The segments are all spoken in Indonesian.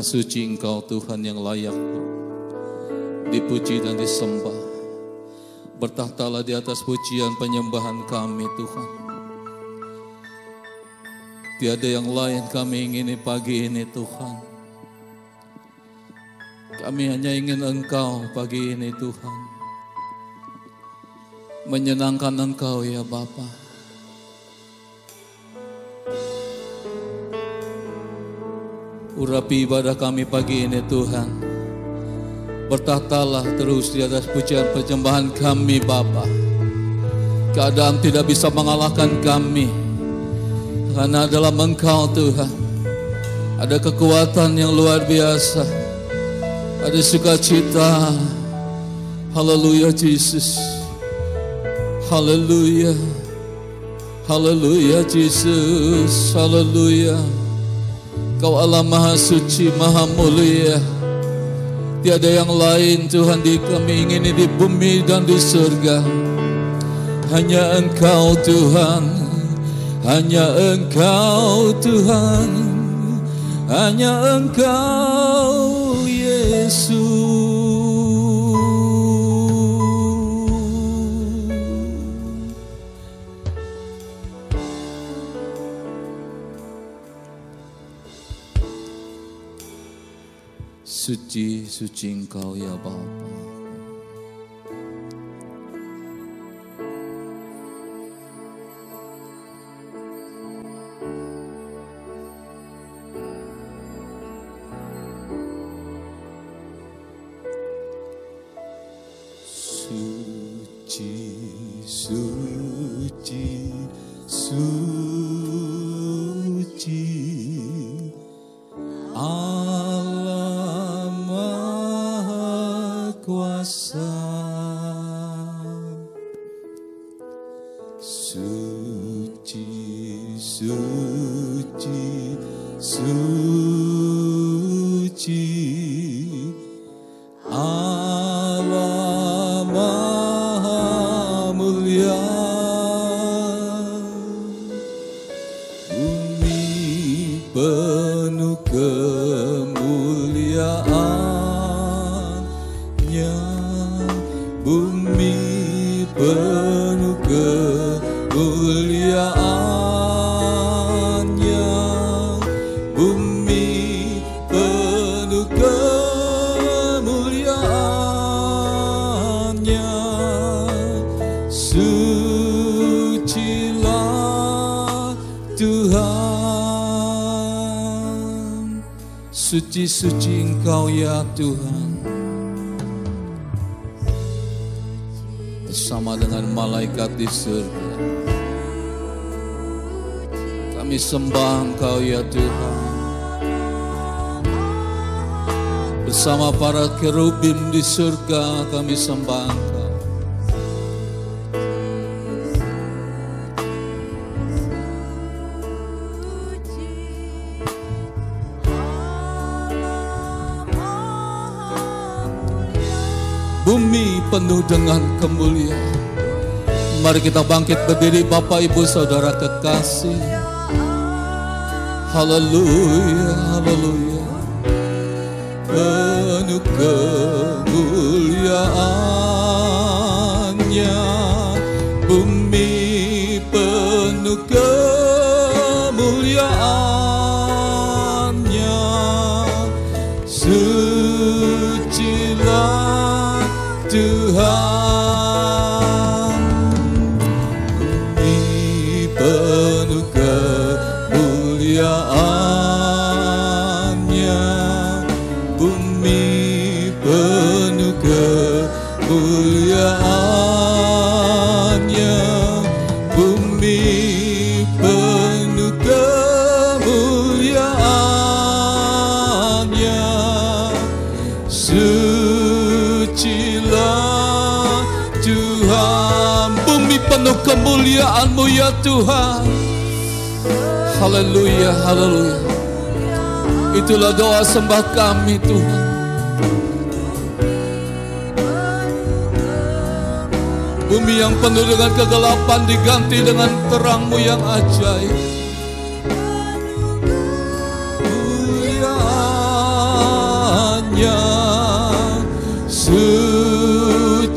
suci Engkau Tuhan yang layak dipuji dan disembah. Bertahtalah di atas pujian penyembahan kami Tuhan. Tiada yang lain kami ingini pagi ini Tuhan. Kami hanya ingin Engkau pagi ini Tuhan. Menyenangkan Engkau ya Bapa. Urapi ibadah kami pagi ini Tuhan. Bertahtalah terus di atas pujian penyembahan kami Bapa. Keadaan tidak bisa mengalahkan kami, karena dalam Engkau Tuhan ada kekuatan yang luar biasa, ada sukacita. Haleluya Yesus. Haleluya. Haleluya Yesus. Haleluya. Kau Allah Maha Suci, Maha Mulia. Tiada yang lain Tuhan kami ingini di bumi dan di surga. Hanya Engkau Tuhan. Hanya Engkau Tuhan. Hanya Engkau Yesus. Suci, suci Engkau ya Bapa. Suci, suci, suci. Allah Maha Kuasa. Suci, suci, suci. Allah Maha Mulia. Bumi penuh kemuliaan-Nya, bumi penuh kemuliaan-Nya, bumi penuh kemuliaan-Nya. Sucilah Tuhan. Suci-suci Engkau ya Tuhan. Bersama dengan malaikat di surga, kami sembah Engkau ya Tuhan. Bersama para kerubim di surga kami sembah Engkau. Bumi penuh dengan kemuliaan. Mari kita bangkit berdiri Bapak Ibu Saudara kekasih. Haleluya, haleluya. Penuh kemuliaan-Nya, bumi penuh kemuliaan-Nya. Sucilah Tuhan. Bumi penuh kemuliaan-Nya, bumi penuh kemuliaan-Nya, bumi penuh kemuliaan-Nya. Sucilah Tuhan. Bumi penuh kemuliaan-Mu ya Tuhan. Haleluya, haleluya. Itulah doa sembah kami Tuhan. Bumi yang penuh dengan kegelapan diganti dengan terang-Mu yang ajaib. Sucilah.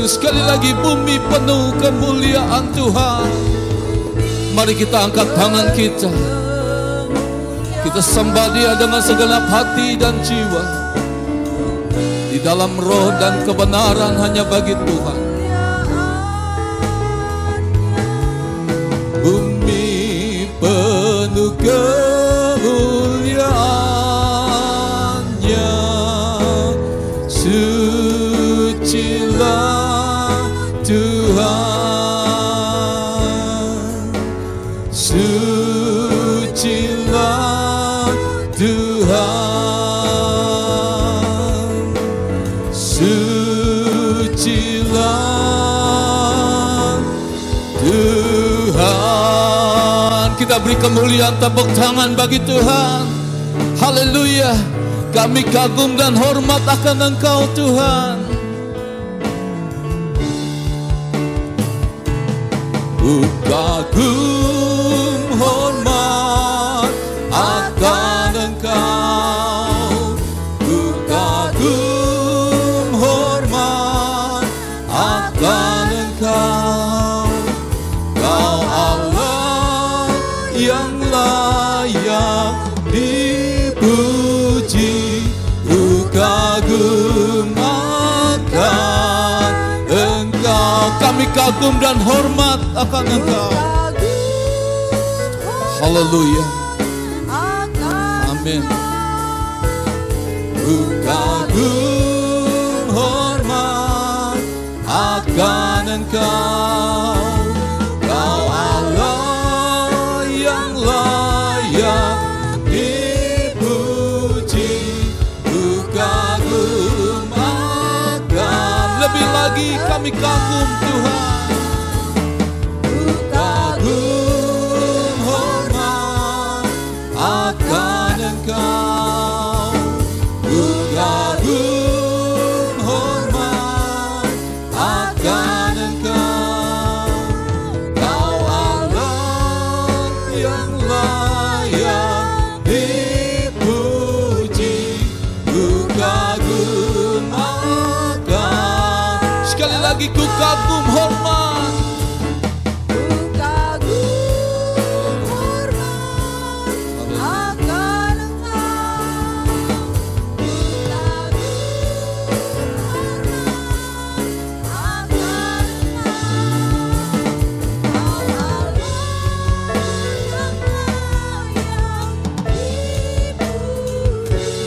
Sekali lagi bumi penuh kemuliaan Tuhan. Mari kita angkat tangan kita. Kita sembah Dia dengan segenap hati dan jiwa. Di dalam roh dan kebenaran hanya bagi Tuhan. Bumi penuh kemuliaan-Nya. Sucilah Tuhan. Sucilah Tuhan. Sucilah Tuhan. Kita beri kemuliaan, tepuk tangan bagi Tuhan. Haleluya. Kami kagum dan hormat akan Engkau Tuhan. Ku kagum hormat akan Engkau. Ku kagum hormat akan Engkau. Kau Allah yang layak dipuji. Ku kagum akan Engkau. Kami kagum dan hormat akan Engkau. Haleluya. Amin. Ku kagum hormat akan Engkau. Kau Allah yang layak dipuji. Ku kagum akan. Lebih lagi kami kagum Tuhan. Ku kagum hormat akan Engkau. Ku kagum hormat akan Engkau. Kau Allah yang layak dipuji. Ku kagum akan. Sekali lagi ku kagum hormat. Ku kagum hormat akan Engkau. Ku kagum hormat akan Engkau. Kau Allah yang layak dipuji.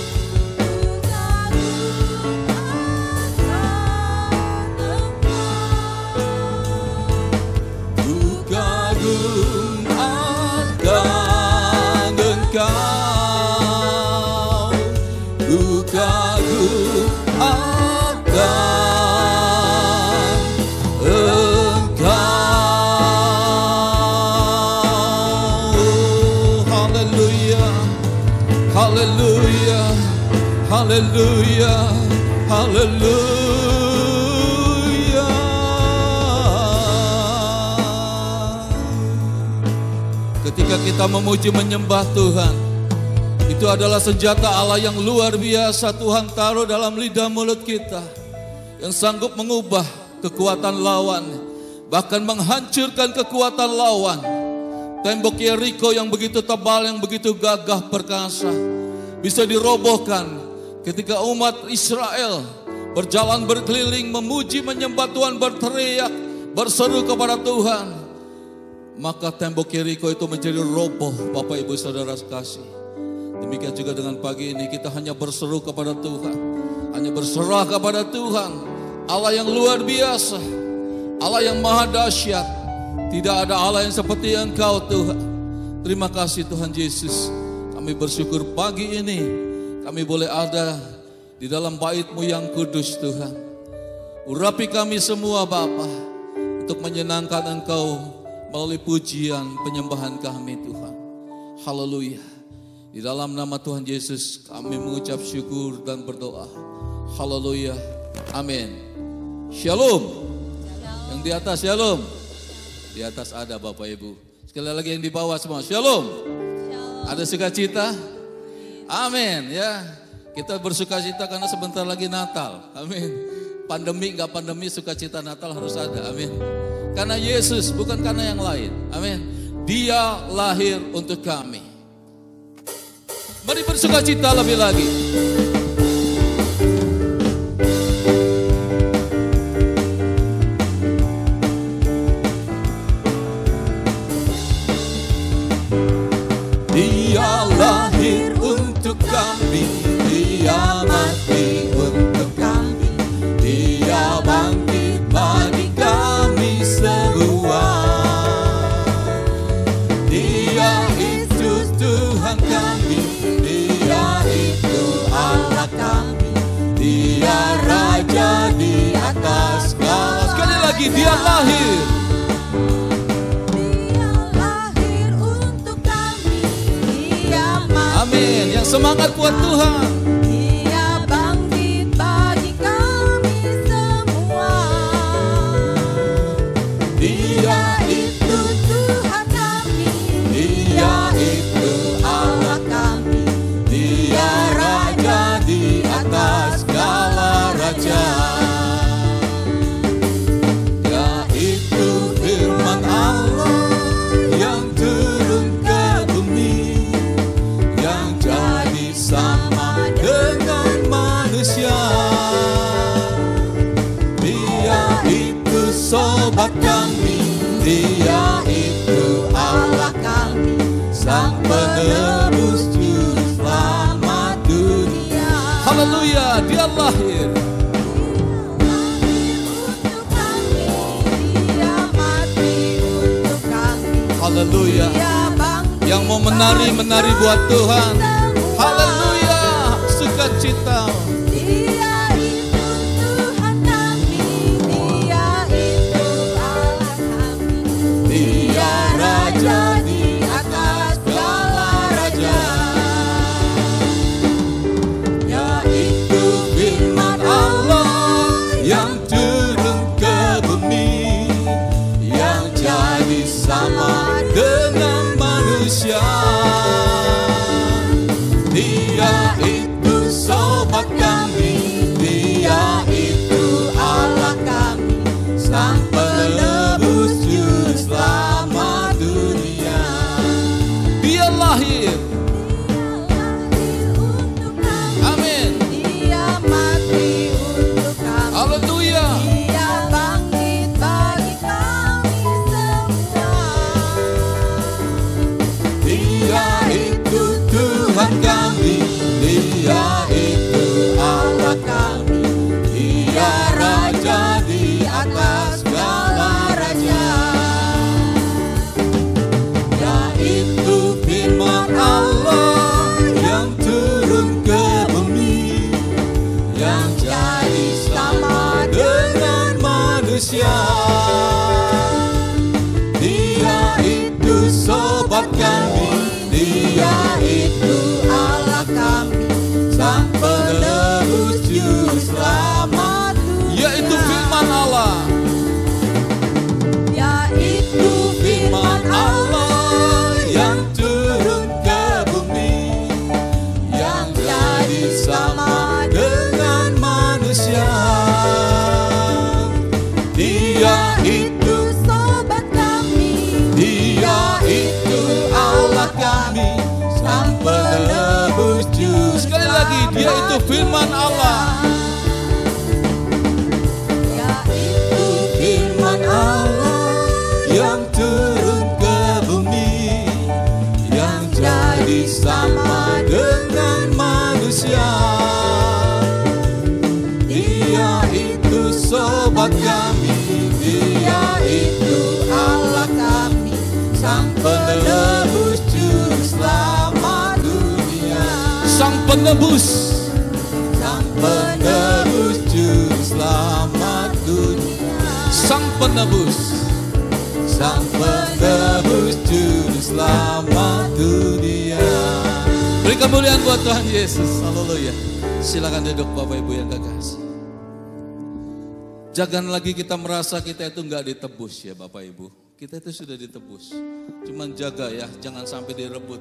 Ku kagum akan Engkau. Ku kagum akan Engkau. Ku kagum akan Engkau. Haleluya. Haleluya. Haleluya. Haleluya. Ketika kita memuji menyembah Tuhan, itu adalah senjata Allah yang luar biasa Tuhan taruh dalam lidah mulut kita, yang sanggup mengubah kekuatan lawan, bahkan menghancurkan kekuatan lawan. Tembok Yeriko yang begitu tebal, yang begitu gagah perkasa, bisa dirobohkan ketika umat Israel berjalan berkeliling memuji menyembah Tuhan, berteriak, berseru kepada Tuhan. Maka tembok Yeriko itu menjadi roboh, Bapak Ibu Saudara sekasih. Demikian juga dengan pagi ini kita hanya berseru kepada Tuhan, hanya berserah kepada Tuhan. Allah yang luar biasa, Allah yang maha dahsyat. Tidak ada Allah yang seperti Engkau Tuhan. Terima kasih Tuhan Yesus. Kami bersyukur pagi ini kami boleh ada di dalam bait-Mu yang kudus Tuhan. Urapi kami semua Bapa untuk menyenangkan Engkau melalui pujian penyembahan kami Tuhan. Haleluya. Di dalam nama Tuhan Yesus kami mengucap syukur dan berdoa. Haleluya. Amin. Shalom. Yang di atas shalom. Di atas ada Bapak Ibu. Sekali lagi yang di bawah semua. Shalom. Ada sukacita? Amin ya. Kita bersuka cita karena sebentar lagi Natal. Amin. Pandemi nggak pandemi, sukacita Natal harus ada. Amin. Karena Yesus, bukan karena yang lain. Amin. Dia lahir untuk kami. Mari bersuka cita lebih lagi. Dia lahir untuk kami, Dia mati untuk kami, Dia bangkit bagi kami semua. Dia itu Tuhan kami, Dia itu Allah kami, Dia Raja di atas segala. Sekali lagi, Dia lahir. Amin. Yang semangat buat Tuhan. Dia bangkit bagi kami semua. Dia itu Tuhan kami, Dia itu Allah kami, Dia Raja di atas segala raja. Dia itu firman Allah yang turun ke bumi, yang jadi sama dengan manusia. Dia itu sobat kami, Dia itu Allah kami, Sang penebus juru selamat dunia. Haleluya, Dia lahir. untuk kami, Dia mati untuk kami, Haleluya. Dia bangkit Yang mau menari buat Tuhan. Haleluya, sukacita. Dia itu Tuhan kami, Dia itu Allah kami, Dia Raja di atas segala raja. Yaitu firman Allah yang turun ke bumi, yang jadi sama dengan manusia. Dia itu sobat kami, Dia itu Allah kami, Sang penebus juru selamat dunia. Dia lahir. untuk kami, Amin. Dia mati untuk kami, Haleluya. Dia bangkit bagi kami semua. Dia itu Tuhan kami, Dia itu Allah kami, Dia Raja di atas segala raja. Yaitu firman Allah yang turun ke bumi, yang jadi sama dengan manusia. Dia itu sobat kami, Dia itu Allah kami, Sang penebus juru selamat. Yaitu firman Allah. Yaitu Firman Allah yang turun ke bumi, yang jadi sama dengan manusia. Dia itu sobat kami, Dia itu Allah kami, Sang penebus juru. Sekali lagi, Dia itu firman Allah. yaitu Firman Allah yang turun ke bumi, yang jadi sama dengan manusia. Dia itu sobat kami, Dia itu Allah kami, Sang penebus juru selamat dunia. Sang penebus, Sang penebus juru selamat dunia. Sang penebus, Sang penebus juru selamat dunia. Beri kemuliaan buat Tuhan Yesus. Haleluya. Silakan duduk Bapak Ibu yang kekasih. Jangan lagi kita merasa kita itu enggak ditebus ya Bapak Ibu. Kita itu sudah ditebus. Cuman jaga ya, jangan sampai direbut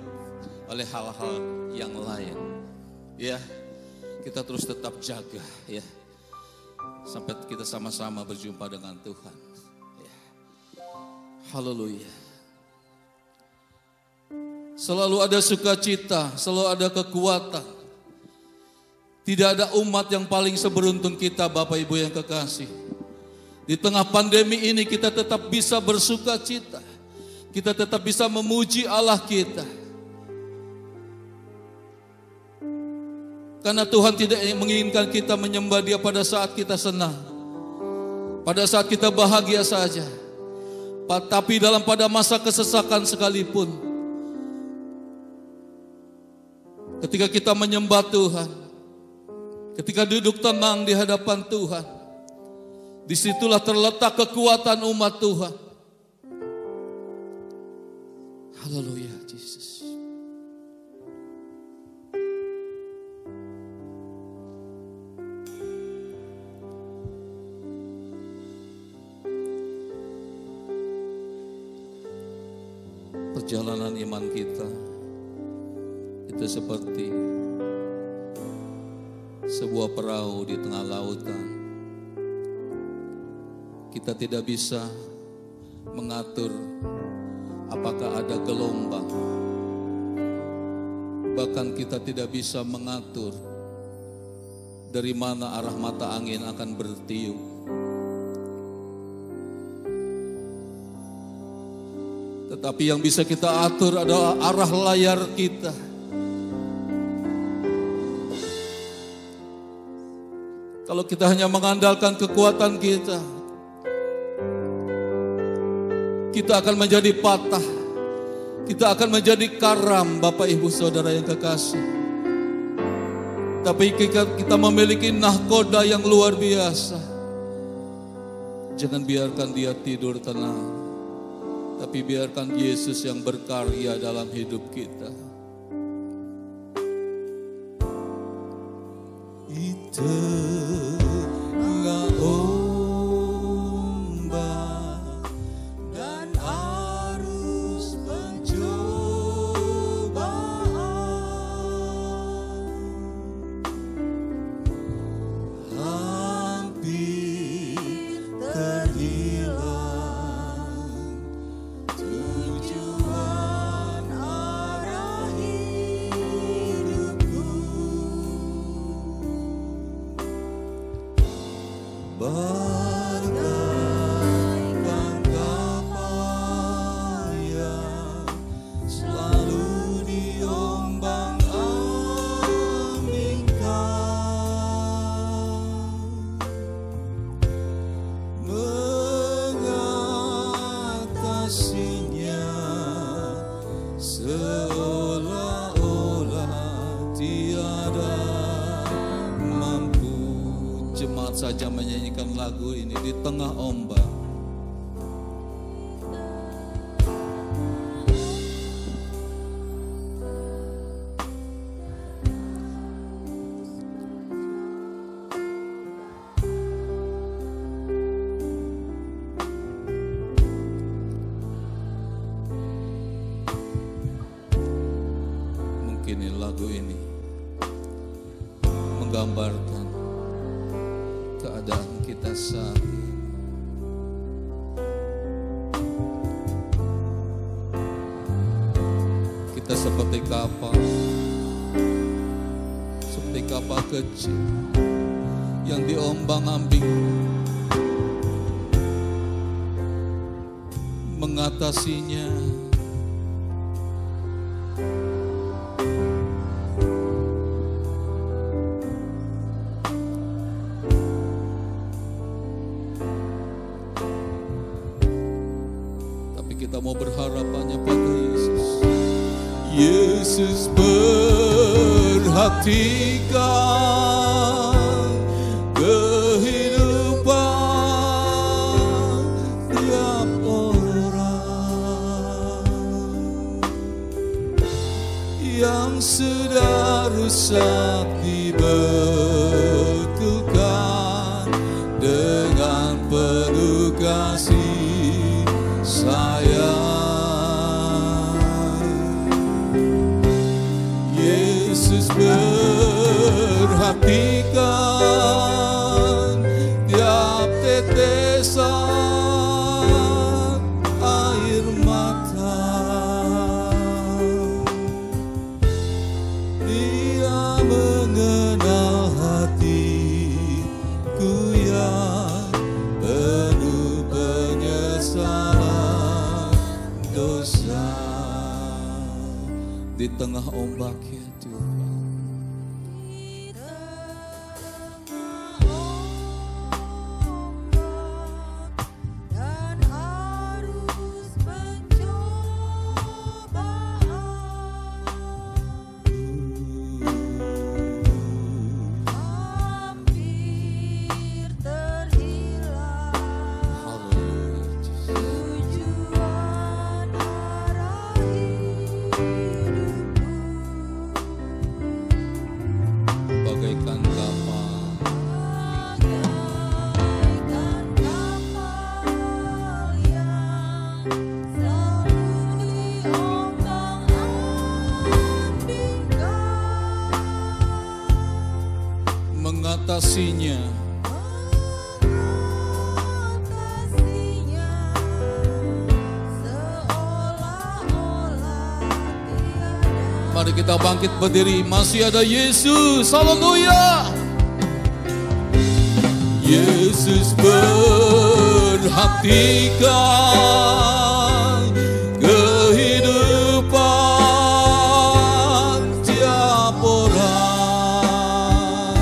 oleh hal-hal yang lain. Ya. kita terus tetap jaga ya. Sampai kita sama-sama berjumpa dengan Tuhan. Ya. Haleluya. Selalu ada sukacita, selalu ada kekuatan. Tidak ada umat yang paling seberuntung kita, Bapak Ibu yang kekasih. Di tengah pandemi ini kita tetap bisa bersukacita. Kita tetap bisa memuji Allah kita. Karena Tuhan tidak menginginkan kita menyembah Dia pada saat kita senang, pada saat kita bahagia saja. Tapi pada masa kesesakan sekalipun, ketika kita menyembah Tuhan, ketika duduk tenang di hadapan Tuhan, disitulah terletak kekuatan umat Tuhan. Haleluya, Yesus. Perjalanan iman kita itu seperti sebuah perahu di tengah lautan. Kita tidak bisa mengatur apakah ada gelombang. Bahkan kita tidak bisa mengatur dari mana arah mata angin akan bertiup. Tetapi yang bisa kita atur adalah arah layar kita. Kalau kita hanya mengandalkan kekuatan kita, kita akan menjadi patah. Kita akan menjadi karam, Bapak Ibu Saudara yang kekasih. Tapi kita memiliki nahkoda yang luar biasa. Jangan biarkan dia tidur tenang, tapi biarkan Yesus yang berkarya dalam hidup kita. Di tengah ombak dan arus pencobaan, hampir terhilang tujuan arah hidupku. Bagaikan kapal yang selalu diombang-ambingkan, mengatasinya seolah-olah tiada mampu. Jemaat saja menyanyikan lagu ini di tengah ombak. Mungkin lagu ini menggambarkan keadaan kita saat ini. Kita seperti kapal kecil yang diombang-ambing, mengatasinya kita mau berharap hanya pada Yesus. Yesus perhatikan kehidupan tiap orang yang sudah rusak dibetulkan dengan penuh kasih sayang. Yesus berhati tengah ombak ya Tuhan. Dan harus hampir terhilang tujuan arah hidupku. Bagaikan kapal Bagaikan kapal yang selalu diombang-ambingkan, mengatasinya, mengatasinya seolah-olah tiada. mari kita bangkit berdiri. Masih ada Yesus, haleluya. Yesus perhatikan kehidupan tiap orang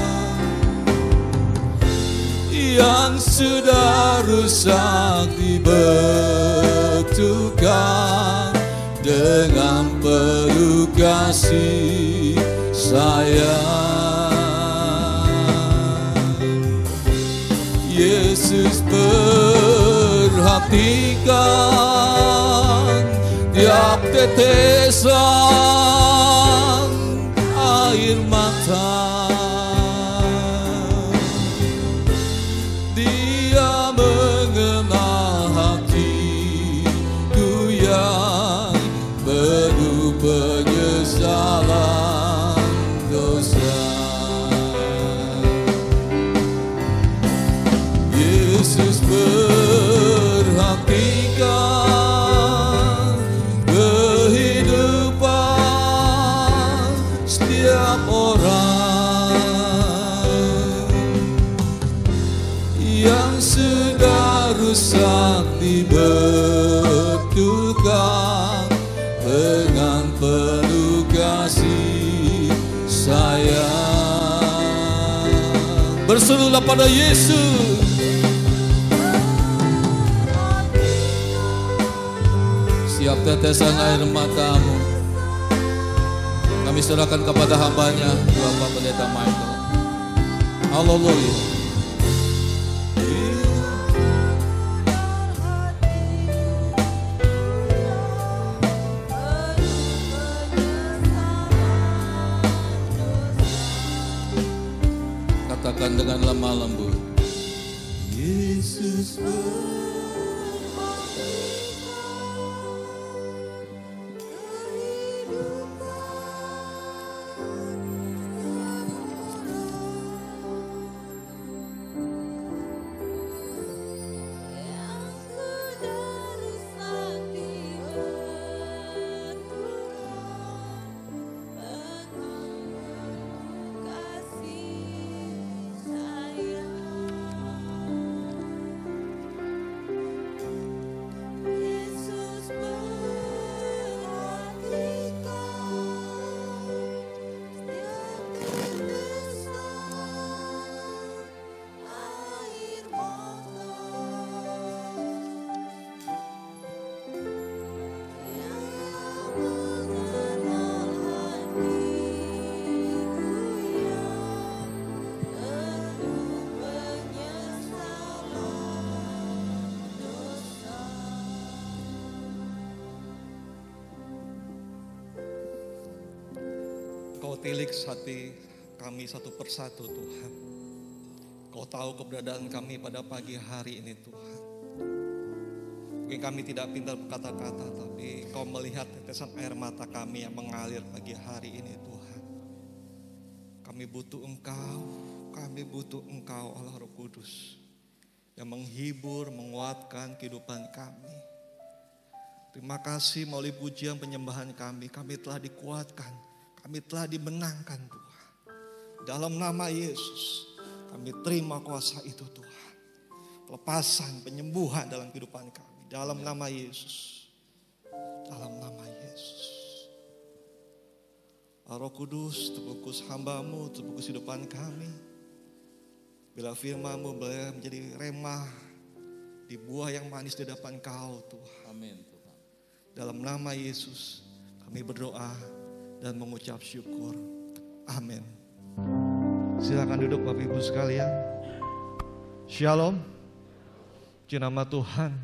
yang sudah rusak dibetulkan dengan penuh kasih sayang. Yesus perhatikan tiap tetesan air mata. Dia mengenal hatiku yang penuh penyesalan dosa. Yesus perhatikan kehidupan setiap orang yang sudah rusak dibetulkan dengan penuh kasih sayang. Berserulah pada Yesus. Setiap tetesan air matamu kami serahkan kepada hambanya Bapak Pendeta Michael. Haleluya. Katakan dengan lemah lembut, Yesus Kau tilik hati kami satu persatu Tuhan. Kau tahu keberadaan kami pada pagi hari ini Tuhan. Mungkin kami tidak pintar berkata-kata, tapi Kau melihat tetesan air mata kami yang mengalir pagi hari ini Tuhan. Kami butuh Engkau Allah Roh Kudus yang menghibur, menguatkan kehidupan kami. Terima kasih melalui pujian penyembahan kami telah dikuatkan. Kami telah dimenangkan Tuhan. Dalam nama Yesus, kami terima kuasa itu Tuhan. Kelepasan, penyembuhan dalam kehidupan kami. Dalam nama Yesus. Dalam nama Yesus. Roh Kudus, terbungkus hamba-Mu, terbungkus hidupan kami. Bila firman-Mu boleh menjadi remah di buah yang manis di depan Kau Tuhan. Amin Tuhan. Dalam nama Yesus kami berdoa dan mengucap syukur. Amin. Silakan duduk Bapak Ibu sekalian. Shalom. Puji nama Tuhan.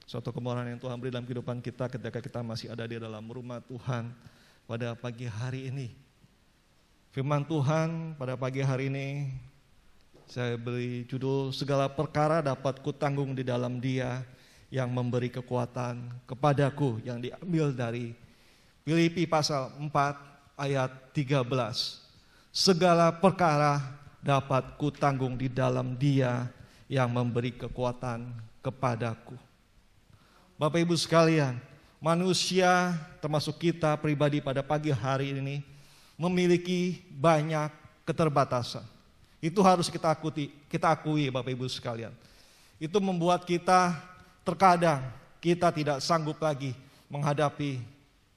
Suatu kemuliaan yang Tuhan beri dalam kehidupan kita ketika kita masih ada di dalam rumah Tuhan pada pagi hari ini. Firman Tuhan pada pagi hari ini saya beri judul segala perkara dapat kutanggung di dalam Dia yang memberi kekuatan kepadaku, yang diambil dari Filipi pasal 4 ayat 13. Segala perkara dapat kutanggung di dalam Dia yang memberi kekuatan kepadaku. Bapak Ibu sekalian, manusia termasuk kita pribadi pada pagi hari ini memiliki banyak keterbatasan. Itu harus kita akui Bapak Ibu sekalian. Itu membuat kita terkadang kita tidak sanggup lagi menghadapi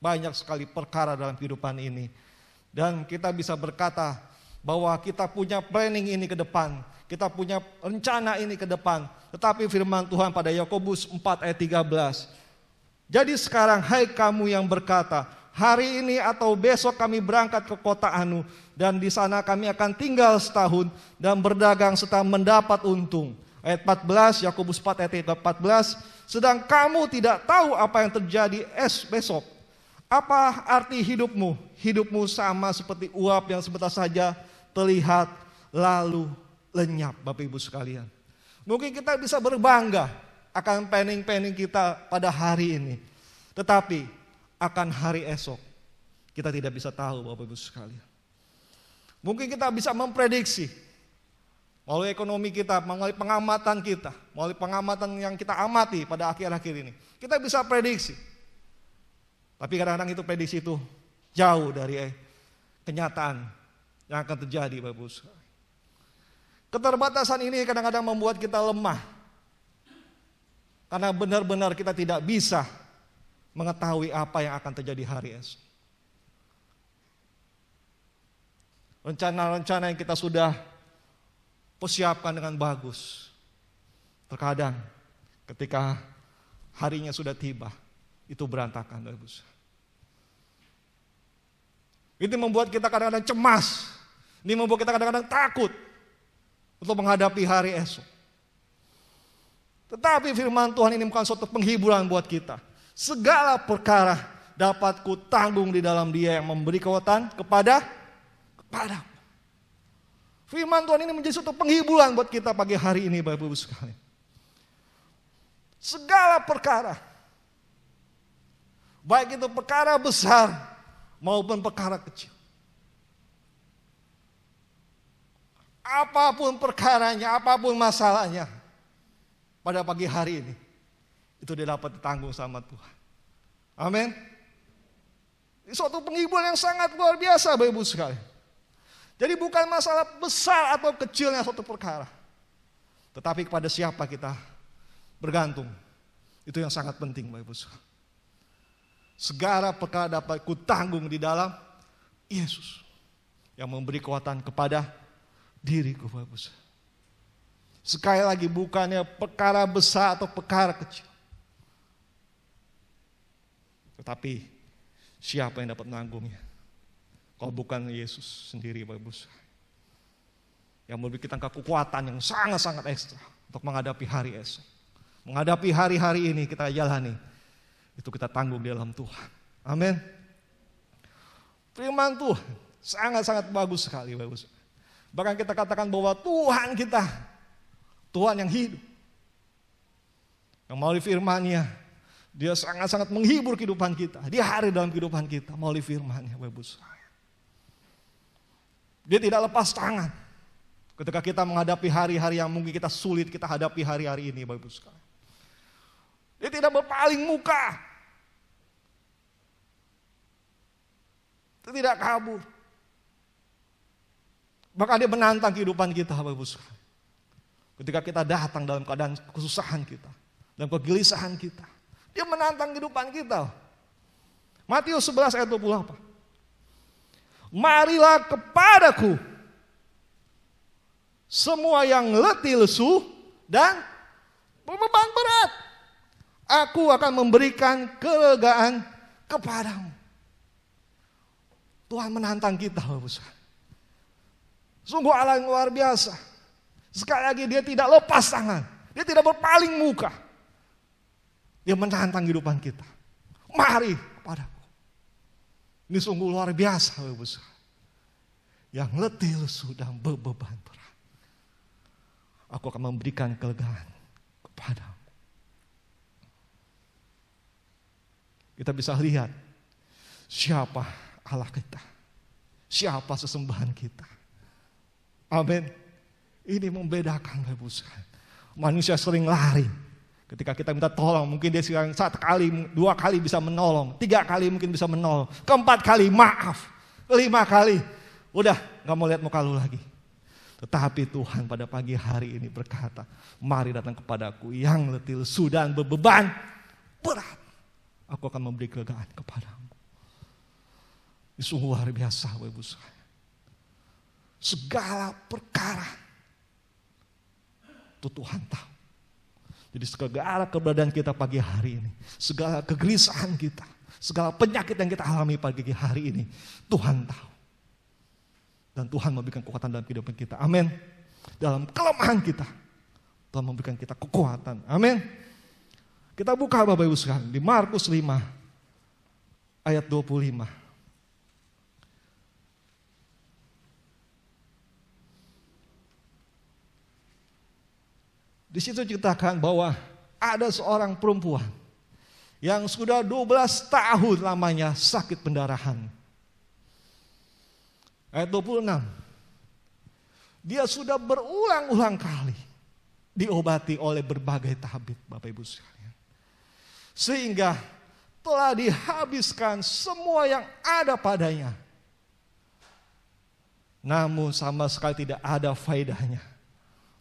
banyak sekali perkara dalam kehidupan ini. Dan kita bisa berkata bahwa kita punya planning ini ke depan, kita punya rencana ini ke depan. Tetapi firman Tuhan pada Yakobus 4 ayat 13. Jadi sekarang hai kamu yang berkata, hari ini atau besok kami berangkat ke kota Anu, dan di sana kami akan tinggal setahun dan berdagang serta mendapat untung. Ayat 14, Yakobus 4 ayat 14. Sedang kamu tidak tahu apa yang terjadi besok. Apa arti hidupmu? Hidupmu sama seperti uap yang sebentar saja terlihat lalu lenyap, Bapak Ibu sekalian. Mungkin kita bisa berbangga akan planning kita pada hari ini. Tetapi akan hari esok kita tidak bisa tahu Bapak Ibu sekalian. Mungkin kita bisa memprediksi melalui ekonomi kita, melalui pengamatan kita, melalui pengamatan yang kita amati pada akhir-akhir ini. Kita bisa prediksi. Tapi kadang-kadang itu prediksi itu jauh dari kenyataan yang akan terjadi Bapak Ibu sekalian. Keterbatasan ini kadang-kadang membuat kita lemah. Karena benar-benar kita tidak bisa mengetahui apa yang akan terjadi hari esok. Rencana-rencana yang kita sudah persiapkan dengan bagus, terkadang ketika harinya sudah tiba, itu berantakan. Itu membuat kita kadang-kadang cemas. Ini membuat kita kadang-kadang takut untuk menghadapi hari esok. Tetapi firman Tuhan ini bukan suatu penghiburan buat kita. Segala perkara dapat kutanggung di dalam Dia yang memberi kekuatan kepadaku. Firman Tuhan ini menjadi suatu penghiburan buat kita pagi hari ini Bapak Ibu sekalian. Segala perkara, baik itu perkara besar maupun perkara kecil. Apapun perkaranya, apapun masalahnya, pada pagi hari ini, itu dia dapat ditanggung sama Tuhan. Amin. Ini suatu penghiburan yang sangat luar biasa Bapak Ibu sekalian. Jadi bukan masalah besar atau kecilnya suatu perkara, tetapi kepada siapa kita bergantung. Itu yang sangat penting Bapak Ibu sekalian. Segala perkara dapat kutanggung di dalam Yesus yang memberi kekuatan kepada diriku Bapak Ibu. Sekali lagi bukannya perkara besar atau perkara kecil, tetapi siapa yang dapat menanggungnya? Kalau bukan Yesus sendiri Bapak Ibu, yang memberikan kekuatan yang sangat-sangat ekstra untuk menghadapi hari esok. Menghadapi hari-hari ini kita jalani, itu kita tanggung di dalam Tuhan. Amin. Firman Tuhan sangat-sangat bagus sekali Bapak Ibu. Bahkan kita katakan bahwa Tuhan kita, Tuhan yang hidup, yang melalui firman-Nya, Dia sangat-sangat menghibur kehidupan kita. Dia hari dalam kehidupan kita melalui firman-Nya Bapak Ibu. Dia tidak lepas tangan ketika kita menghadapi hari-hari yang mungkin kita sulit kita hadapi hari-hari ini Bapak Ibu sekalian. Dia tidak berpaling muka. Dia tidak kabur. Bahkan Dia menantang kehidupan kita Bapak Ibu sekalian. Ketika kita datang dalam keadaan kesusahan kita, dalam kegelisahan kita, Dia menantang kehidupan kita. Matius 11 ayat 28. marilah kepadaku semua yang letih lesu dan beban berat. Aku akan memberikan kelegaan kepadamu. Tuhan menantang kita, Bapak Ibu. Sungguh Allah yang luar biasa. Sekali lagi dia tidak lepas tangan. Dia tidak berpaling muka. Dia menantang kehidupan kita. Mari kepadaku. Ini sungguh luar biasa, Bapak Ibu. Yang letih lesu dan beban berat. Aku akan memberikan kelegaan kepadamu. Kita bisa lihat siapa Allah kita. Siapa sesembahan kita. Amin. Ini membedakan, Bapak Ibu. Manusia sering lari. Ketika kita minta tolong, mungkin dia sekarang 1 kali, 2 kali bisa menolong. 3 kali mungkin bisa menolong. 4 kali maaf. 5 kali. Udah gak mau lihat muka lu lagi. Tetapi Tuhan pada pagi hari ini berkata, mari datang kepadaku yang letih lesu dan berbeban berat. Aku akan memberi kelegaan kepadamu. Ini sungguh luar biasa, Bapak Ibu sekalian. Segala perkara itu Tuhan tahu. Jadi segala keberadaan kita pagi hari ini, segala kegelisahan kita, segala penyakit yang kita alami pagi hari ini, Tuhan tahu. Dan Tuhan memberikan kekuatan dalam kehidupan kita. Amin. Dalam kelemahan kita, Tuhan memberikan kita kekuatan. Amin. Kita buka Bapak Ibu sekalian di Markus 5 ayat 25. Di situ diceritakan bahwa ada seorang perempuan yang sudah 12 tahun lamanya sakit pendarahan. Ayat 26. Dia sudah berulang-ulang kali diobati oleh berbagai tabib, Bapak Ibu sekalian. Sehingga telah dihabiskan semua yang ada padanya. Namun sama sekali tidak ada faedahnya.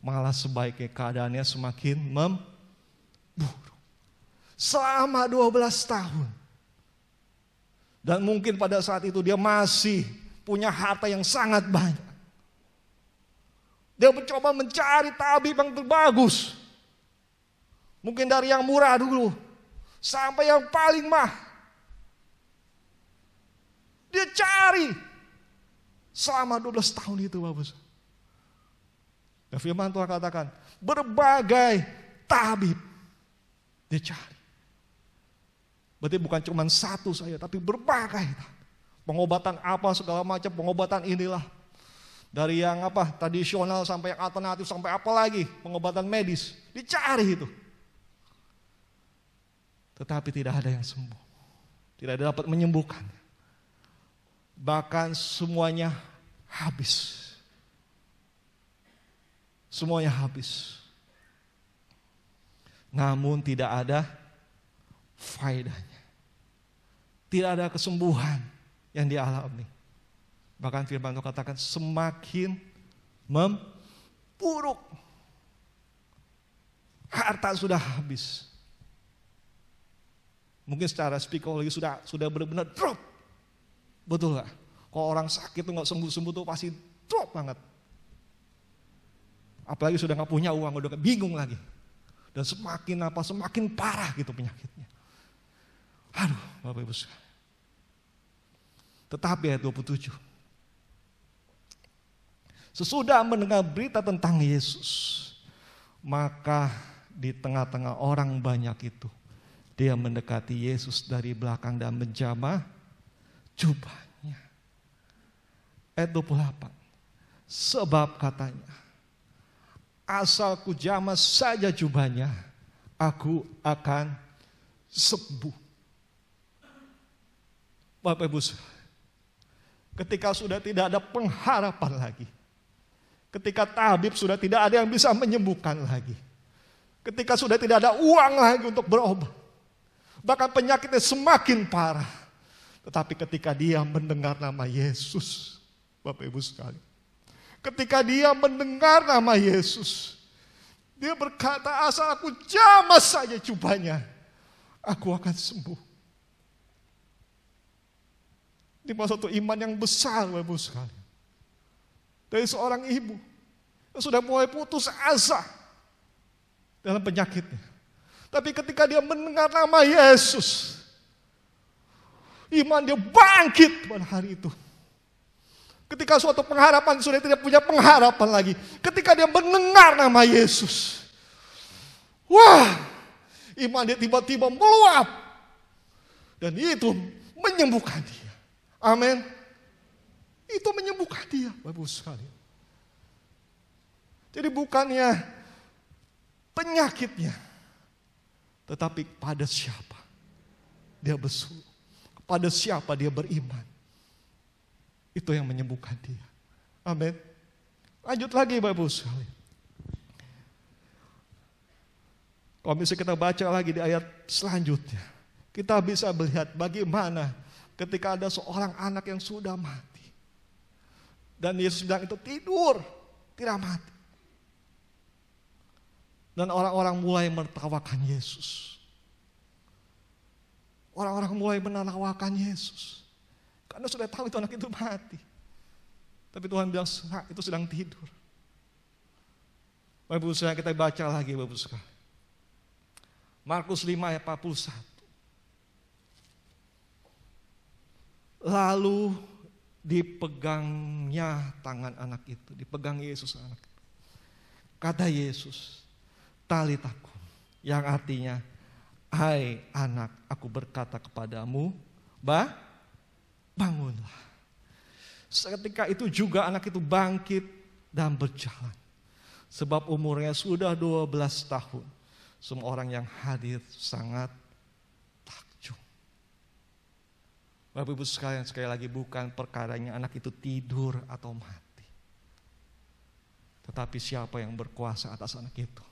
Malah sebaiknya keadaannya semakin memburuk. Selama 12 tahun. Dan mungkin pada saat itu dia masih punya harta yang sangat banyak. Dia mencoba mencari tabib yang terbagus. Mungkin dari yang murah dulu sampai yang paling mahal. Dia cari selama 12 tahun itu, Bapak. Dan firman Tuhan katakan, berbagai tabib dia cari. Berarti bukan cuma satu saja, tapi berbagai. Pengobatan apa segala macam, pengobatan inilah. Dari yang tradisional sampai yang alternatif, sampai apa lagi, pengobatan medis. Dicari itu. Tetapi tidak ada yang sembuh. Tidak ada dapat menyembuhkan. Bahkan semuanya habis. Semuanya habis. Namun tidak ada faedahnya. Tidak ada kesembuhan yang dialami. Bahkan firman Tuhan katakan semakin memburuk. Harta sudah habis. Mungkin secara psikologi sudah benar-benar drop. Betul gak? Kalau orang sakit tuh gak sembuh-sembuh tuh pasti drop banget. Apalagi sudah gak punya uang, udah bingung lagi. Dan semakin parah gitu penyakitnya. Aduh, Bapak Ibu. Tetapi ayat 27. Sesudah mendengar berita tentang Yesus, maka di tengah-tengah orang banyak itu, dia mendekati Yesus dari belakang dan menjamah jubahnya. Ayat 28. Sebab katanya, asal ku jamah saja jubahnya, aku akan sembuh. Bapak Ibu, ketika sudah tidak ada pengharapan lagi, ketika tabib sudah tidak ada yang bisa menyembuhkan lagi, ketika sudah tidak ada uang lagi untuk berobat, bahkan penyakitnya semakin parah, tetapi ketika dia mendengar nama Yesus, Bapak Ibu sekalian, ketika dia mendengar nama Yesus, dia berkata, asal aku jamah saja jubahnya, aku akan sembuh. Ini maksud satu iman yang besar Bapak Ibu sekalian. Dari seorang ibu yang sudah mulai putus asa dalam penyakitnya. Tapi ketika dia mendengar nama Yesus, iman dia bangkit pada hari itu. Ketika suatu pengharapan sudah tidak punya pengharapan lagi. Ketika dia mendengar nama Yesus, wah, iman dia tiba-tiba meluap. Dan itu menyembuhkan dia. Amin. Itu menyembuhkan dia, Bapak Ibu sekalian. Jadi bukannya penyakitnya, tetapi pada siapa dia berseru, kepada siapa dia beriman. Itu yang menyembuhkan dia. Amin. Lanjut lagi Bapak Ibu sekalian. Kalau misalnya kita baca lagi di ayat selanjutnya, kita bisa melihat bagaimana ketika ada seorang anak yang sudah mati. Dan Yesus bilang itu tidur, tidak mati. Dan orang-orang mulai menertawakan Yesus. Orang-orang mulai menertawakan Yesus. Karena sudah tahu itu anak itu mati. Tapi Tuhan bilang itu sedang tidur. Bapak Ibu sekalian, kita baca lagi Bapak Ibu sekalian. Markus 5 ayat 41. Lalu dipegangnya tangan anak itu, dipegang Yesus anak itu. Kata Yesus, talitakum, yang artinya, hai anak, aku berkata kepadamu, bangunlah. Seketika itu juga anak itu bangkit dan berjalan. Sebab umurnya sudah 12 tahun. Semua orang yang hadir sangat takjub. Bapak Ibu sekalian, sekali lagi bukan perkaranya anak itu tidur atau mati. Tetapi siapa yang berkuasa atas anak itu?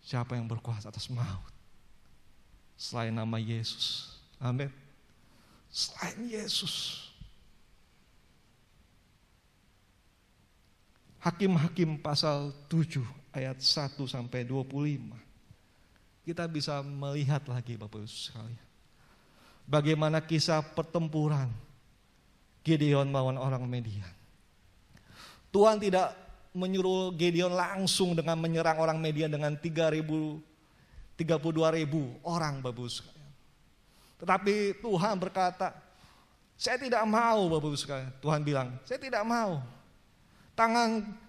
Siapa yang berkuasa atas maut? Selain nama Yesus. Amin. Selain Yesus. Hakim-Hakim pasal 7 ayat 1 sampai 25. Kita bisa melihat lagi Bapak Ibu sekalian. Bagaimana kisah pertempuran Gideon melawan orang Median. Tuhan tidak menyuruh Gideon langsung dengan menyerang orang Median dengan 32.000 orang Bapak Ibu sekalian. Tetapi Tuhan berkata, saya tidak mau Bapak Ibu sekalian. Tuhan bilang, saya tidak mau.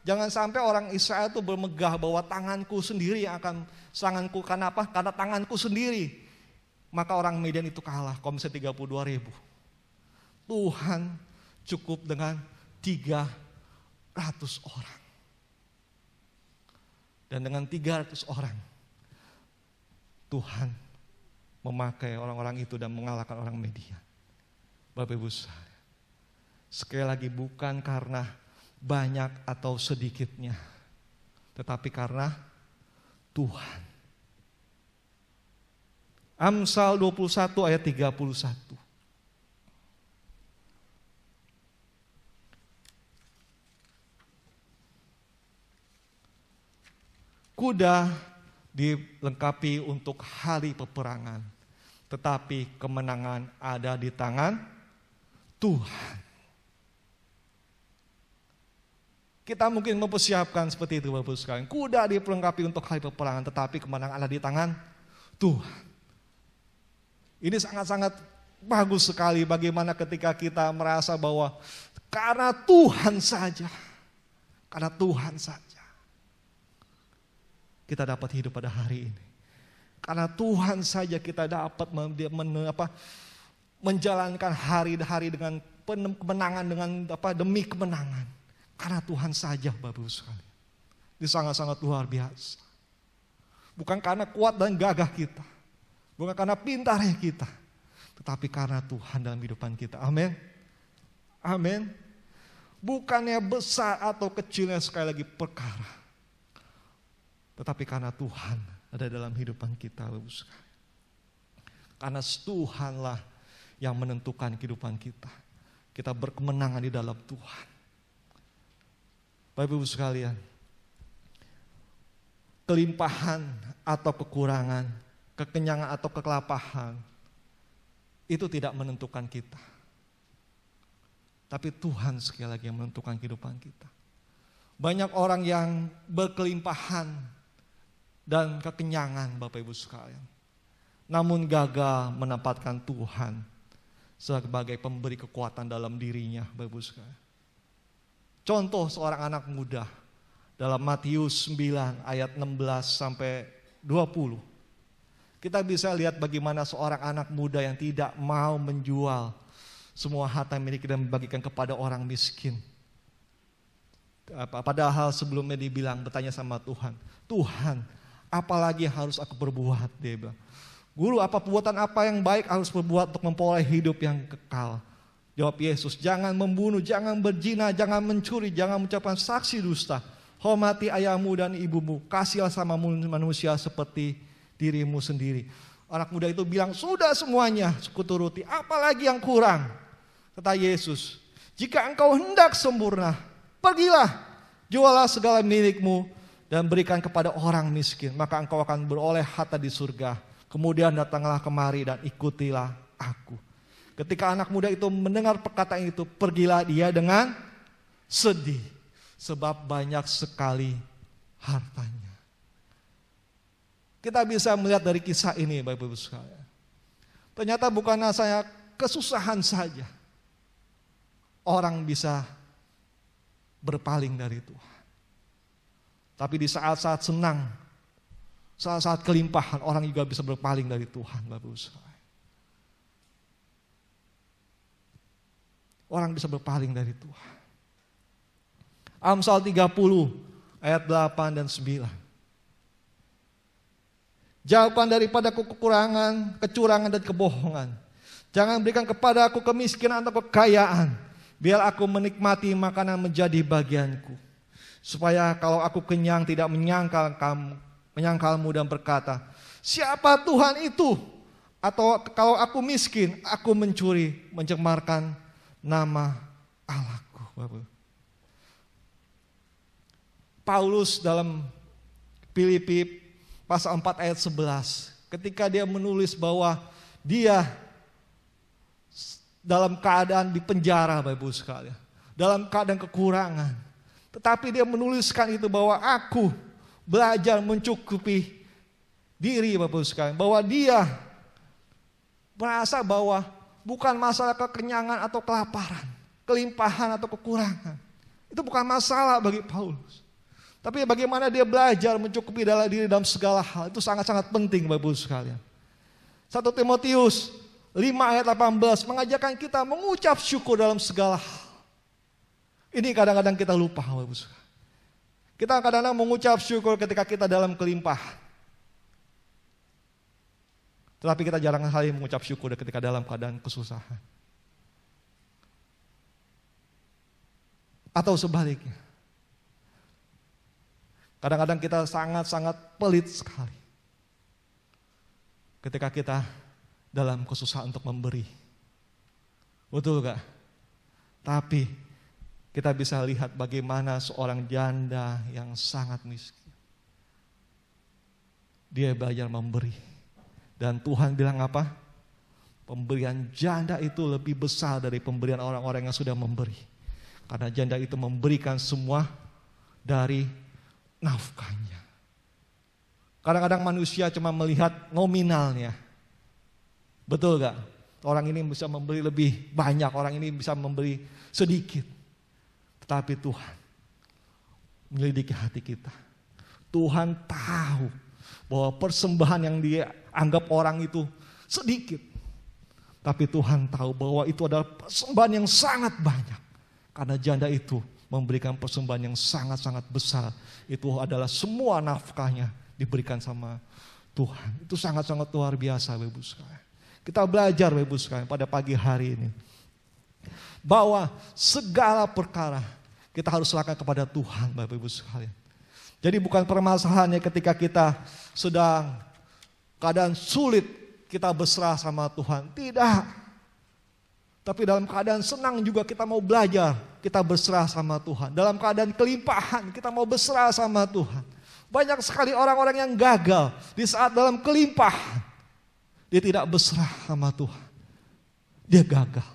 Jangan sampai orang Israel itu bermegah bahwa tanganku sendiri yang akan seranganku. Karena apa? Karena tanganku sendiri. Maka orang Median itu kalah. Kalau misalnya 32.000. Tuhan cukup dengan 300 orang. Dan dengan 300 orang, Tuhan memakai orang-orang itu dan mengalahkan orang Median. Bapak Ibu sekalian, sekali lagi bukan karena banyak atau sedikitnya, tetapi karena Tuhan. Amsal 21 ayat 31. Kuda dilengkapi untuk hari peperangan, tetapi kemenangan ada di tangan Tuhan. Kita mungkin mempersiapkan seperti itu Bapak sekalian. Kuda dilengkapi untuk hari peperangan, tetapi kemenangan ada di tangan Tuhan. Ini sangat-sangat bagus sekali bagaimana ketika kita merasa bahwa karena Tuhan saja, kita dapat hidup pada hari ini. Karena Tuhan saja kita dapat menjalankan hari-hari dengan kemenangan, demi kemenangan. Karena Tuhan saja Bapak Ibu sekalian. Ini sangat-sangat luar biasa. Bukan karena kuat dan gagah kita. Bukan karena pintarnya kita. Tetapi karena Tuhan dalam kehidupan kita. Amin. Amin. Bukannya besar atau kecilnya sekali lagi perkara. Tetapi karena Tuhan ada dalam kehidupan kita Bapak Ibu sekalian. Karena Tuhanlah yang menentukan kehidupan kita. Kita berkemenangan di dalam Tuhan. Bapak Ibu sekalian, kelimpahan atau kekurangan, kekenyangan atau kekelapahan, itu tidak menentukan kita. Tapi Tuhan sekali lagi yang menentukan kehidupan kita. Banyak orang yang berkelimpahan dan kekenyangan Bapak Ibu sekalian. Namun gagal menempatkan Tuhan sebagai pemberi kekuatan dalam dirinya Bapak Ibu sekalian. Contoh seorang anak muda dalam Matius 9 ayat 16 sampai 20. Kita bisa lihat bagaimana seorang anak muda yang tidak mau menjual semua harta milik dan membagikan kepada orang miskin. Padahal sebelumnya dibilang bertanya sama Tuhan, Tuhan, apalagi yang harus aku perbuat? Dia bilang, Guru, perbuatan apa yang baik harus perbuat untuk memperoleh hidup yang kekal? Jawab Yesus, jangan membunuh, jangan berzina, jangan mencuri, jangan mengucapkan saksi dusta. Hormati ayahmu dan ibumu, kasihlah sama manusia seperti dirimu sendiri. Anak muda itu bilang, sudah semuanya kuturuti, apalagi yang kurang? Kata Yesus, jika engkau hendak sempurna, pergilah, jualah segala milikmu dan berikan kepada orang miskin, maka engkau akan beroleh harta di surga. Kemudian datanglah kemari dan ikutilah aku. Ketika anak muda itu mendengar perkataan itu, pergilah dia dengan sedih, sebab banyak sekali hartanya. Kita bisa melihat dari kisah ini Bapak Ibu sekalian. Ternyata bukan hanya kesusahan saja orang bisa berpaling dari Tuhan. Tapi di saat-saat senang, saat-saat kelimpahan, orang juga bisa berpaling dari Tuhan Bapak Ibu sekalian. Orang bisa berpaling dari Tuhan. Amsal 30 ayat 8 dan 9. Jauhkan daripada kekurangan, kecurangan dan kebohongan. Jangan berikan kepada aku kemiskinan atau kekayaan. Biar aku menikmati makanan menjadi bagianku. Supaya kalau aku kenyang tidak menyangkalmu dan berkata, siapa Tuhan itu? Atau kalau aku miskin, aku mencuri, mencemarkan nama Allahku. Paulus dalam Filipi pasal 4 ayat 11, ketika dia menulis bahwa dia dalam keadaan di penjara Bapak Ibu sekalian, dalam keadaan kekurangan, tetapi dia menuliskan itu bahwa aku belajar mencukupi diri Bapak Ibu sekalian, bahwa dia merasa bahwa bukan masalah kekenyangan atau kelaparan, kelimpahan atau kekurangan, itu bukan masalah bagi Paulus. Tapi bagaimana dia belajar mencukupi dalam diri dalam segala hal, itu sangat-sangat penting Bapak Ibu sekalian. 1 Timotius 5 ayat 18 mengajarkan kita mengucap syukur dalam segala hal. Ini kadang-kadang kita lupa Bapak Ibu sekalian. Kita kadang-kadang mengucap syukur ketika kita dalam kelimpahan. Tetapi kita jarang kali mengucap syukur ketika dalam keadaan kesusahan. Atau sebaliknya. Kadang-kadang kita sangat-sangat pelit sekali ketika kita dalam kesusahan untuk memberi. Betul gak? Tapi kita bisa lihat bagaimana seorang janda yang sangat miskin. Dia belajar memberi. Dan Tuhan bilang apa? Pemberian janda itu lebih besar dari pemberian orang-orang yang sudah memberi. Karena janda itu memberikan semua dari nafkahnya. Kadang-kadang manusia cuma melihat nominalnya. Betul gak? Orang ini bisa memberi lebih banyak, orang ini bisa memberi sedikit. Tetapi Tuhan menyelidiki hati kita. Tuhan tahu bahwa persembahan yang dia anggap orang itu sedikit. Tapi Tuhan tahu bahwa itu adalah persembahan yang sangat banyak. Karena janda itu memberikan persembahan yang sangat-sangat besar. Itu adalah semua nafkahnya diberikan sama Tuhan. Itu sangat-sangat luar biasa Bapak Ibu sekalian. Kita belajar Bapak Ibu sekalian pada pagi hari ini. Bahwa segala perkara kita harus serahkan kepada Tuhan Bapak Ibu sekalian. Jadi bukan permasalahannya ketika kita sedang keadaan sulit kita berserah sama Tuhan. Tidak. Tapi dalam keadaan senang juga kita mau belajar, kita berserah sama Tuhan. Dalam keadaan kelimpahan kita mau berserah sama Tuhan. Banyak sekali orang-orang yang gagal di saat dalam kelimpahan. Dia tidak berserah sama Tuhan. Dia gagal.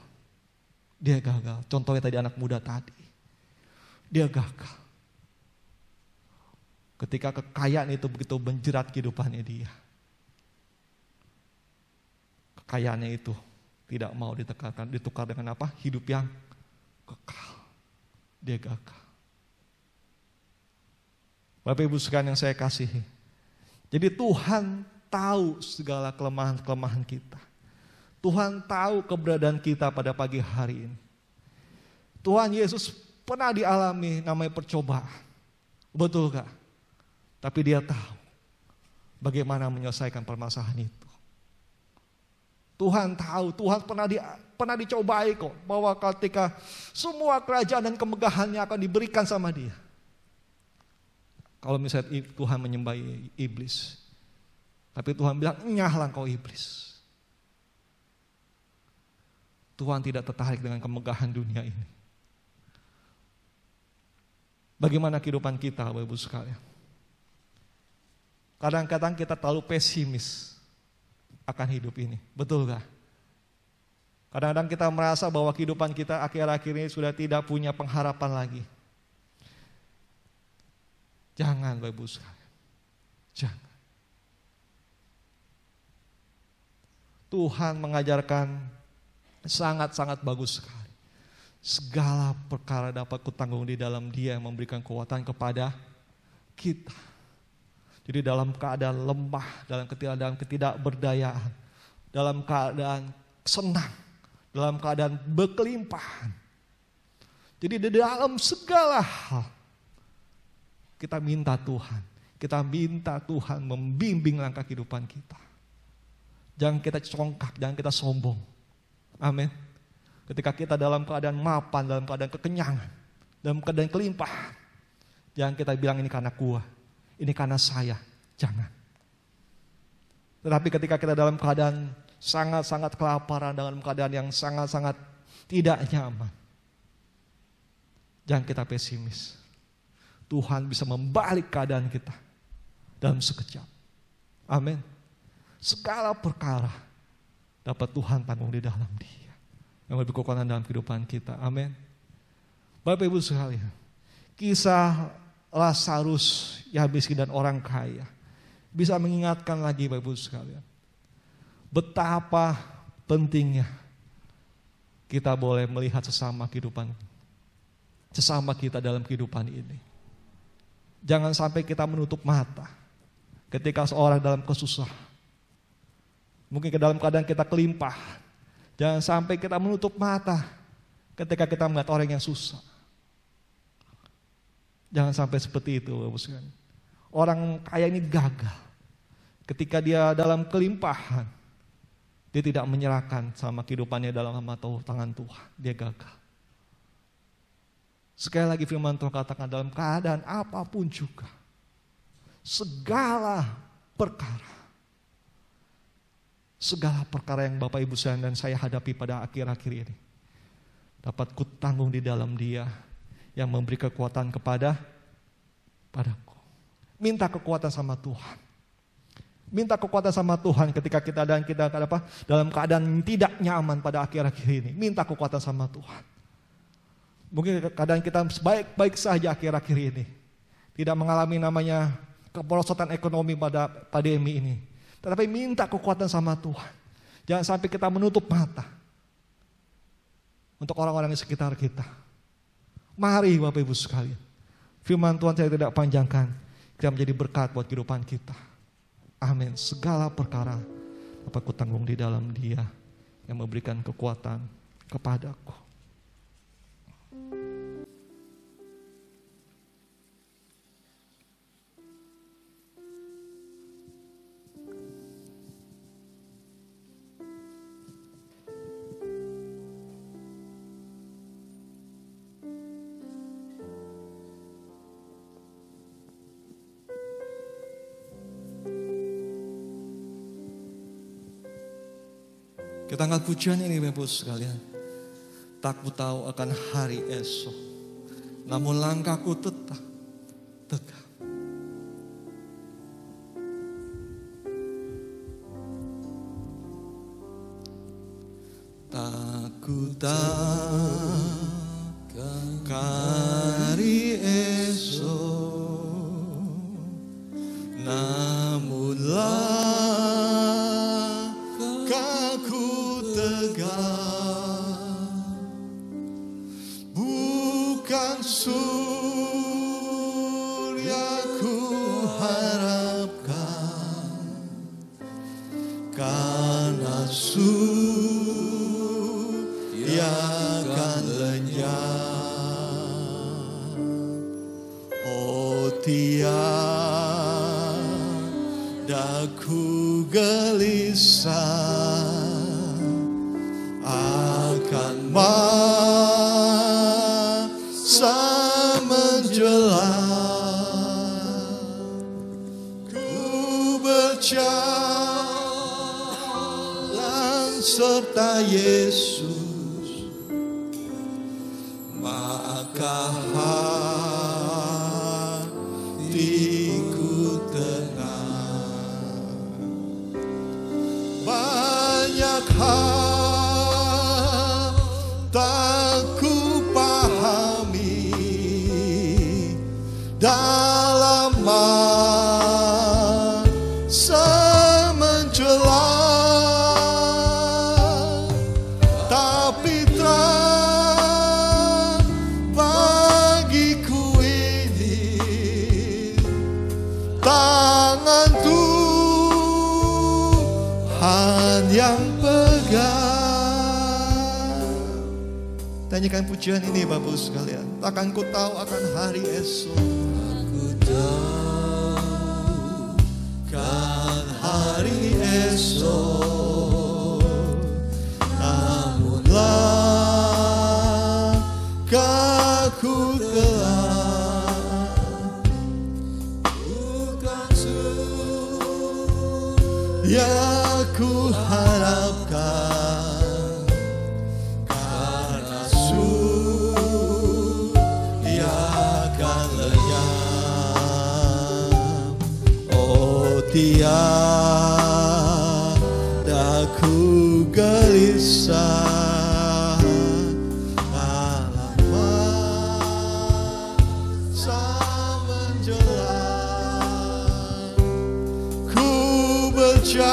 Dia gagal. Contohnya tadi anak muda tadi. Dia gagal. Ketika kekayaan itu begitu menjerat kehidupannya dia. Kekayaannya itu tidak mau ditukar dengan apa? Hidup yang kekal. Dia gagal. Bapak Ibu sekalian yang saya kasihi. Jadi Tuhan tahu segala kelemahan-kelemahan kita. Tuhan tahu keberadaan kita pada pagi hari ini. Tuhan Yesus pernah dialami namanya percobaan. Betul gak? Tapi dia tahu bagaimana menyelesaikan permasalahan itu. Tuhan tahu, Tuhan pernah dicobai kok. Bahwa ketika semua kerajaan dan kemegahannya akan diberikan sama dia. Kalau misalnya Tuhan menyembah iblis. Tapi Tuhan bilang, enyahlah kau iblis. Tuhan tidak tertarik dengan kemegahan dunia ini. Bagaimana kehidupan kita, Bapak Ibu sekalian? Kadang-kadang kita terlalu pesimis akan hidup ini. Betul gak? Kadang-kadang kita merasa bahwa kehidupan kita akhir-akhir ini sudah tidak punya pengharapan lagi. Jangan, Bapak Ibu sekalian. Jangan. Tuhan mengajarkan sangat-sangat bagus sekali. Segala perkara dapat kutanggung di dalam Dia yang memberikan kekuatan kepada kita. Jadi dalam keadaan lemah, dalam ketidakberdayaan, dalam keadaan senang, dalam keadaan berkelimpahan. Jadi di dalam segala hal kita minta Tuhan membimbing langkah kehidupan kita. Jangan kita congkak, jangan kita sombong. Amin. Ketika kita dalam keadaan mapan, dalam keadaan kekenyangan, dalam keadaan kelimpahan, jangan kita bilang ini karena gua, ini karena saya. Jangan. Tetapi ketika kita dalam keadaan sangat-sangat kelaparan, dalam keadaan yang sangat-sangat tidak nyaman, jangan kita pesimis. Tuhan bisa membalik keadaan kita dalam sekejap. Amin. Segala perkara dapat Tuhan tanggung di dalam Dia yang lebih kekuatan dalam kehidupan kita. Amin. Bapak Ibu sekalian, kisah Lazarus yang miskin dan orang kaya bisa mengingatkan lagi Bapak Ibu sekalian, betapa pentingnya kita boleh melihat sesama kita dalam kehidupan ini. Jangan sampai kita menutup mata ketika seorang dalam kesusahan. Mungkin ke dalam keadaan kita kelimpahan. Jangan sampai kita menutup mata ketika kita melihat orang yang susah. Jangan sampai seperti itu, Bapak sekalian. Orang kaya ini gagal. Ketika dia dalam kelimpahan, dia tidak menyerahkan sama kehidupannya dalam tangan Tuhan. Dia gagal. Sekali lagi firman Tuhan katakan dalam keadaan apapun juga, segala perkara yang Bapak Ibu dan saya hadapi pada akhir-akhir ini dapat kutanggung di dalam Dia yang memberi kekuatan padaku. Minta kekuatan sama Tuhan. Minta kekuatan sama Tuhan ketika kita dalam keadaan tidak nyaman pada akhir-akhir ini. Minta kekuatan sama Tuhan. Mungkin keadaan kita baik-baik saja akhir-akhir ini. Tidak mengalami namanya kemerosotan ekonomi pada pandemi ini. Tetapi minta kekuatan sama Tuhan. Jangan sampai kita menutup mata untuk orang-orang di sekitar kita. Mari Bapak Ibu sekalian. Firman Tuhan saya tidak panjangkan. Kita menjadi berkat buat kehidupan kita. Amin. Segala perkara dapat kutanggung di dalam Dia yang memberikan kekuatan kepadaku. Kita angkat pujian ini Bapak sekalian. Tak ku tahu akan hari esok, namun langkahku tetap tegak. Tak takkan hari esok, namunlah kaku tegak, bukan surya ku harapkan, karena surya akan lenyap. Oh tiada ku gelisah akan masa menjelang, ku berjalan serta Yesus, maka hatiku tenang. Banyak hal tak ku pahami dalam masa menjelang, tapi terang bagiku ini tangan Tuhan yang pegang. Tanyakan pujian ini Bapak Ibu sekalian. Takkan ku tahu akan hari esok, aku tahu kan hari esok, namunlah kaku kelak, bukan yang ku harapkan, karena surya akan lenyap. Oh tiada ku gelisah dalam masa menjelang, ku berjalan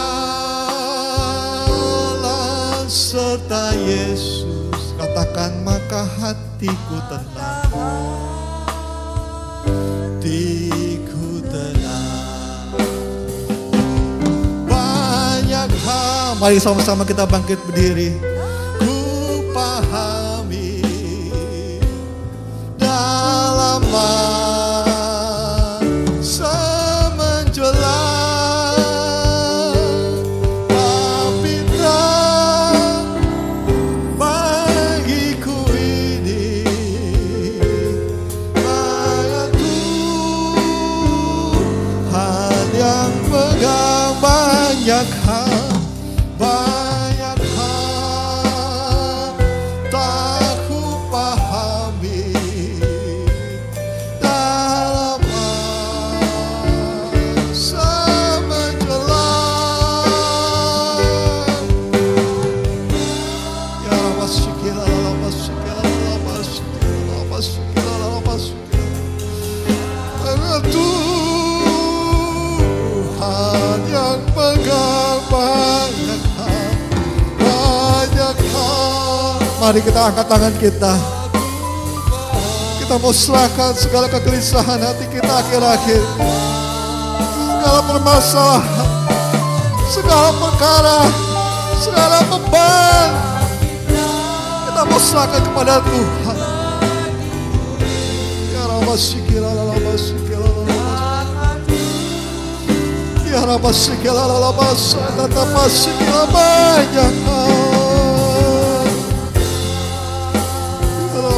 serta Yesus. Katakan maka hatiku tenang, hatiku tenang. Banyak hal, mari sama-sama kita bangkit berdiri. Ku pahami dalam masa menjelang, tapi terang bagiku ini tangan Tuhan yang pegang. Banyak hal tak ku pahami dalam masa menjelang. Ya Rabbasukila, karena Tuhan yang pegang. Banyak hal. Mari kita angkat tangan kita. Kita mau serahkan segala kegelisahan hati kita akhir-akhir, segala permasalahan, segala perkara, segala beban. Kita mau serahkan kepada Tuhan. Ya Rabbasukila, ya Rabbasukila, banyak hal.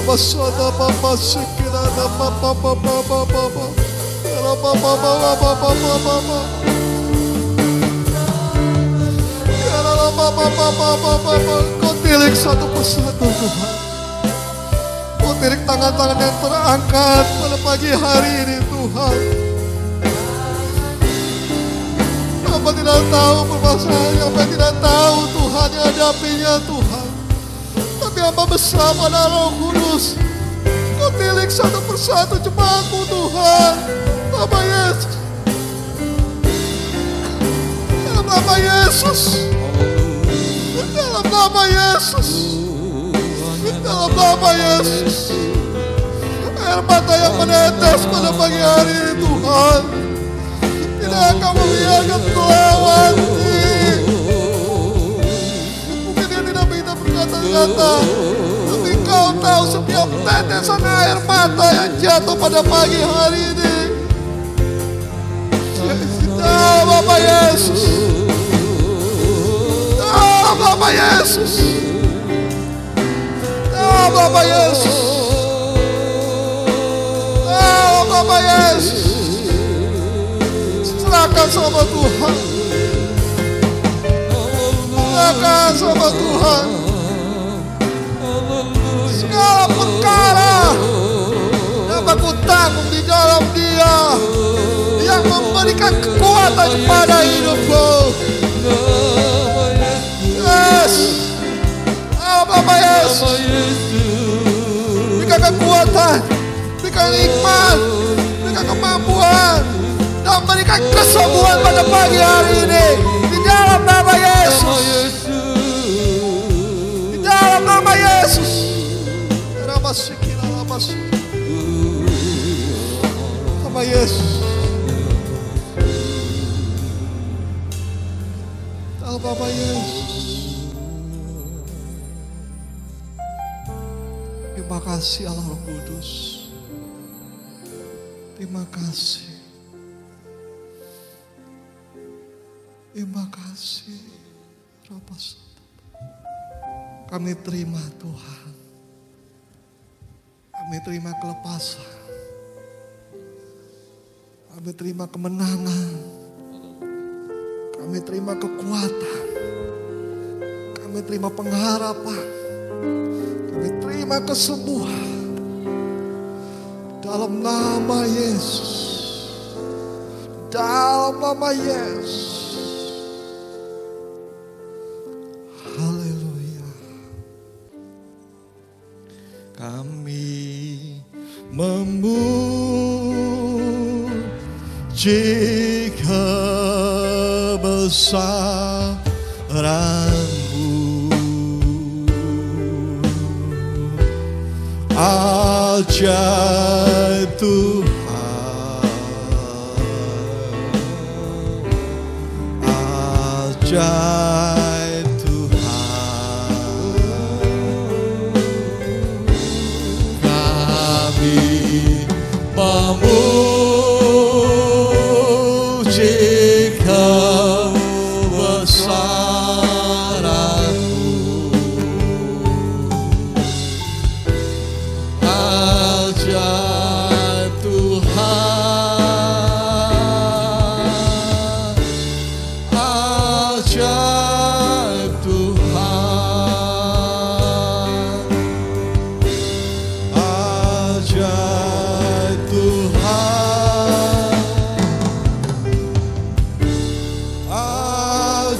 Basada papa sikira da papa Kau tilik satu persatu Tuhan. Kau tilik tangan-tangan yang terangkat pada pagi hari ini Tuhan. Apa tidak tahu permasalahan, apa tidak tahu Tuhan yang hadapinya Tuhan. Tapi hamba bersama dengan Roh Kudus. Kau tilik satu persatu jemaatmu Tuhan. Nama Yesus. Dalam nama Yesus. Dalam nama Yesus. Dalam nama Yesus. Air mata yang menetes pada pagi hari ini Tuhan tidak akan membiarkan terlewati. Mungkin dia tidak bisa berkata-kata, tapi Kau tahu setiap tetesan air mata yang jatuh pada pagi hari ini. Dalam nama Yesus. Dalam nama Yesus. Dalam nama Yesus. Dalam nama Yesus. Serahkan sama Tuhan. Serahkan sama Tuhan. Segala perkara dapat ku tanggung di dalam Dia yang memberikan kekuatan kepada hidupku. Yes. Apa Yesus. Berikan kekuatan, berikan iman, berikan kemampuan, dan berikan kesembuhan pada pagi hari ini. Di dalam nama Yesus. Di dalam nama Yesus. Nama Yesus. Dalam nama Yesus. Terima kasih Allah Roh Kudus. Terima kasih. Terima kasih. Kami terima Tuhan. Kami terima kelepasan. Kami terima kemenangan. Kami terima kekuatan. Kami terima pengharapan. Kami terima kesembuhan. Dalam nama Yesus. Dalam nama Yesus. Haleluya. Kami memuji kebesaran-Mu, ajaib Tuhan, ajaib Tuhan. Kami memuji kebesaran-Mu, ajaib Tuhan, ajaib Tuhan, ajaib Tuhan, ajaib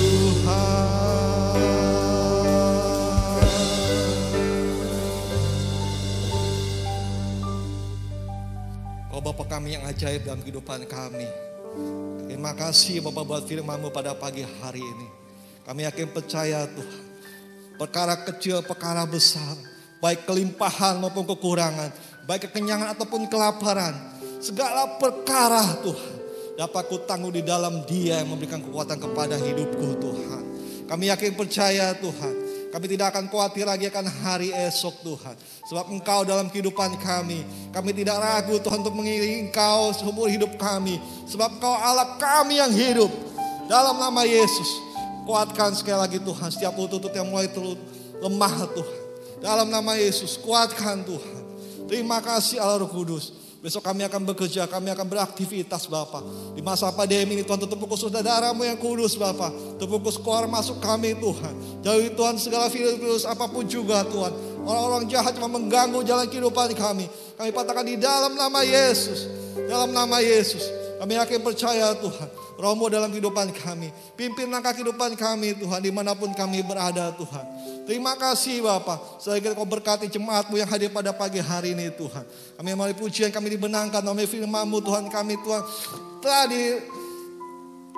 Tuhan. Oh Bapa kami yang ajaib dalam kehidupan kami. Terima kasih Bapa buat firman-Mu pada pagi hari ini. Kami yakin percaya Tuhan. Perkara kecil, perkara besar. Baik kelimpahan maupun kekurangan. Baik kekenyangan ataupun kelaparan. Segala perkara Tuhan. Dapat ku tanggung di dalam Dia yang memberikan kekuatan kepada hidupku Tuhan. Kami yakin percaya Tuhan. Kami tidak akan khawatir lagi akan hari esok Tuhan. Sebab Engkau dalam kehidupan kami. Kami tidak ragu Tuhan untuk mengiringi Engkau seumur hidup kami. Sebab Engkau Allah kami yang hidup. Dalam nama Yesus. Kuatkan sekali lagi Tuhan. Setiap lutut yang mulai lemah Tuhan. Dalam nama Yesus. Kuatkan Tuhan. Terima kasih Allah Roh Kudus. Besok kami akan bekerja, kami akan beraktivitas Bapa. Di masa pandemi ini Tuhan, tutup pukul saudaramu yang kudus Bapa. Tutup pukul keluar masuk kami Tuhan. Jauhi Tuhan segala virus apapun juga Tuhan. Orang-orang jahat cuma mengganggu jalan kehidupan kami. Kami patahkan di dalam nama Yesus. Dalam nama Yesus. Kami yakin percaya Tuhan, Roh-Mu dalam kehidupan kami. Pimpin langkah kehidupan kami Tuhan, dimanapun kami berada Tuhan. Terima kasih Bapa, sehingga Kau berkati jemaat-Mu yang hadir pada pagi hari ini Tuhan. Kami melalui pujian kami dibenangkan melalui firman-Mu Tuhan kami Tuhan. Telah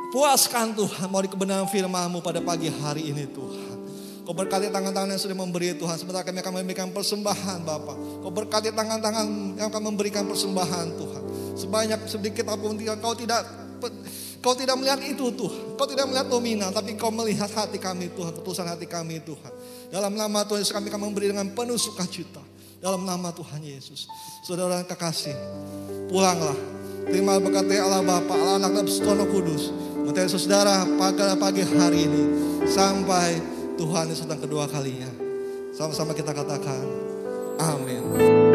dipuaskan Tuhan melalui kebenaran firman-Mu pada pagi hari ini Tuhan. Kau berkati tangan-tangan yang sudah memberi Tuhan. Sebentar kami akan memberikan persembahan Bapa. Kau berkati tangan-tangan yang akan memberikan persembahan Tuhan. Sebanyak sedikit apapun Kau tidak melihat itu Tuhan. Kau tidak melihat nominal, tapi Kau melihat hati kami Tuhan, ketulusan hati kami Tuhan. Dalam nama Tuhan Yesus kami akan memberi dengan penuh sukacita. Dalam nama Tuhan Yesus. Saudara yang kekasih, pulanglah. Terima berkat Allah Bapa, Allah Anak dan Roh Kudus. Menyertai saudara pada pagi hari ini sampai Tuhan Yesus datang kedua kalinya. Sama-sama kita katakan, amin.